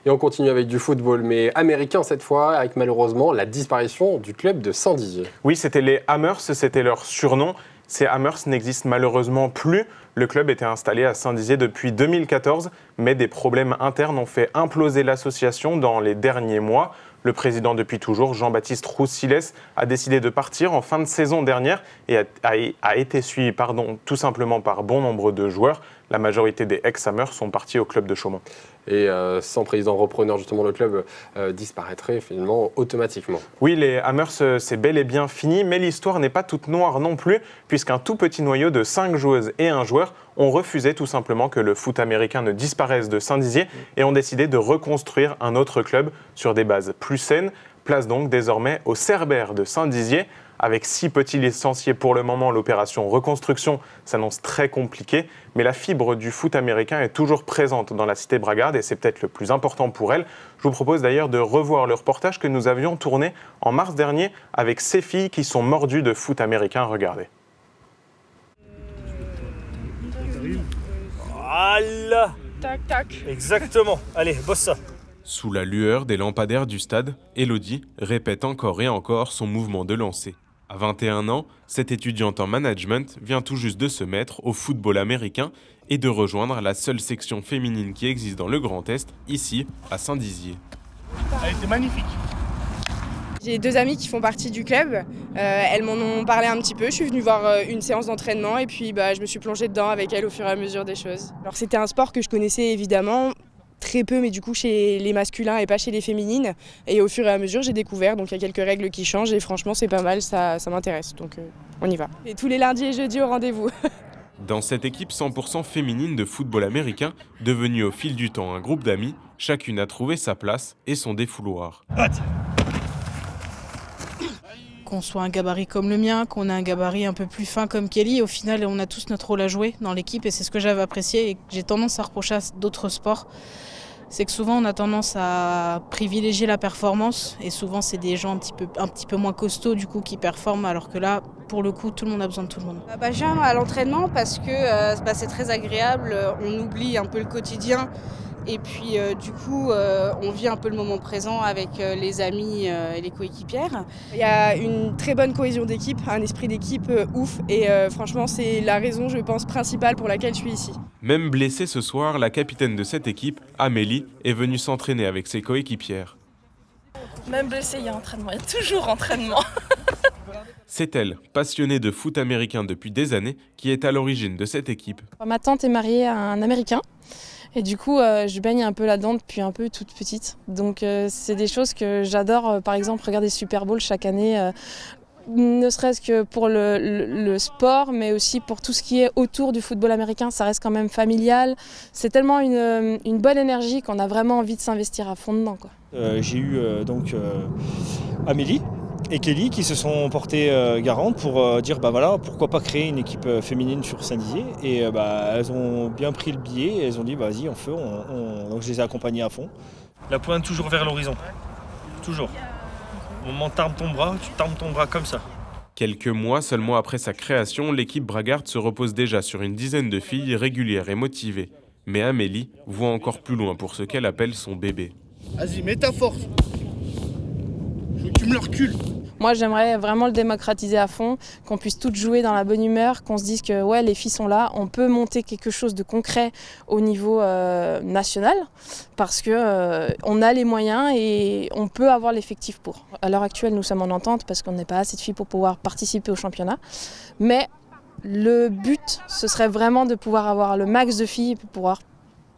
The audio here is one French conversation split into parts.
Et on continue avec du football, mais américain cette fois, avec malheureusement la disparition du club de Saint-Dizier. Oui, c'était les Hammers, c'était leur surnom. Ces Hammers n'existent malheureusement plus. Le club était installé à Saint-Dizier depuis 2014, mais des problèmes internes ont fait imploser l'association dans les derniers mois. Le président depuis toujours, Jean-Baptiste Roussillès, a décidé de partir en fin de saison dernière et a été suivi tout simplement par bon nombre de joueurs. La majorité des ex-Hammers sont partis au club de Chaumont. Et sans président repreneur, justement, le club disparaîtrait finalement automatiquement. Oui, les Hammers, c'est bel et bien fini, mais l'histoire n'est pas toute noire non plus, puisqu'un tout petit noyau de 5 joueuses et un joueur ont refusé tout simplement que le foot américain ne disparaisse de Saint-Dizier et ont décidé de reconstruire un autre club sur des bases plus saines. Place donc désormais au Cerbère de Saint-Dizier. Avec 6 petits licenciés pour le moment, l'opération reconstruction s'annonce très compliquée, mais la fibre du foot américain est toujours présente dans la cité bragarde et c'est peut-être le plus important pour elle. Je vous propose d'ailleurs de revoir le reportage que nous avions tourné en mars dernier avec ces filles qui sont mordues de foot américain. Regardez. Voilà. Tac, tac. Exactement. Allez, bosse ça. Sous la lueur des lampadaires du stade, Elodie répète encore et encore son mouvement de lancer. À 21 ans, cette étudiante en management vient tout juste de se mettre au football américain et de rejoindre la seule section féminine qui existe dans le Grand Est, ici, à Saint-Dizier. Elle était magnifique. J'ai 2 amies qui font partie du club. Elles m'en ont parlé un petit peu. Je suis venue voir une séance d'entraînement et puis je me suis plongée dedans avec elles au fur et à mesure des choses. Alors c'était un sport que je connaissais évidemment très peu, mais du coup chez les masculins et pas chez les féminines. Et au fur et à mesure, j'ai découvert. Donc il y a quelques règles qui changent et franchement, c'est pas mal, ça m'intéresse. Donc on y va. Et tous les lundis et jeudis au rendez-vous. Dans cette équipe 100% féminine de football américain, devenue au fil du temps un groupe d'amis, chacune a trouvé sa place et son défouloir. Qu'on soit un gabarit comme le mien, qu'on ait un gabarit un peu plus fin comme Kelly, au final on a tous notre rôle à jouer dans l'équipe et c'est ce que j'avais apprécié et que j'ai tendance à reprocher à d'autres sports. C'est que souvent on a tendance à privilégier la performance et souvent c'est des gens un petit peu moins costauds du coup qui performent alors que là pour le coup tout le monde a besoin de tout le monde. J'aime à l'entraînement parce que c'est très agréable, on oublie un peu le quotidien. Et puis du coup, on vit un peu le moment présent avec les amis et les coéquipières. Il y a une très bonne cohésion d'équipe, un esprit d'équipe ouf et franchement c'est la raison, je pense, principale pour laquelle je suis ici. Même blessée ce soir, la capitaine de cette équipe, Amélie, est venue s'entraîner avec ses coéquipières. Même blessée, il y a entraînement, il y a toujours entraînement. C'est elle, passionnée de foot américain depuis des années, qui est à l'origine de cette équipe. Ma tante est mariée à un Américain. Et du coup, je baigne un peu là-dedans depuis un peu toute petite. Donc c'est des choses que j'adore, par exemple regarder Super Bowl chaque année, ne serait-ce que pour le sport, mais aussi pour tout ce qui est autour du football américain. Ça reste quand même familial. C'est tellement une bonne énergie qu'on a vraiment envie de s'investir à fond dedans, quoi. J'ai eu Amélie et Kelly qui se sont portées garantes pour dire voilà, pourquoi pas créer une équipe féminine sur Saint-Dizier et elles ont bien pris le billet et elles ont dit vas-y on fait, donc je les ai accompagnées à fond. La pointe toujours vers l'horizon, toujours. Au moment où tu t'armes ton bras comme ça. Quelques mois seulement après sa création, l'équipe bragarde se repose déjà sur une dizaine de filles régulières et motivées. Mais Amélie voit encore plus loin pour ce qu'elle appelle son bébé. Vas-y, mets ta force. Je veux que tu me le recules. Moi, j'aimerais vraiment le démocratiser à fond, qu'on puisse toutes jouer dans la bonne humeur, qu'on se dise que ouais, les filles sont là, on peut monter quelque chose de concret au niveau national, parce que on a les moyens et on peut avoir l'effectif pour. À l'heure actuelle, nous sommes en entente parce qu'on n'est pas assez de filles pour pouvoir participer au championnat, mais le but, ce serait vraiment de pouvoir avoir le max de filles pour pouvoir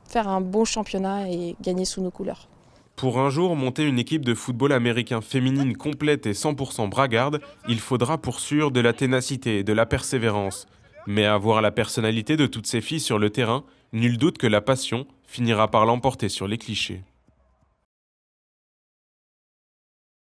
faire un bon championnat et gagner sous nos couleurs. Pour un jour monter une équipe de football américain féminine complète et 100% bragarde, il faudra pour sûr de la ténacité et de la persévérance. Mais à voir la personnalité de toutes ces filles sur le terrain, nul doute que la passion finira par l'emporter sur les clichés.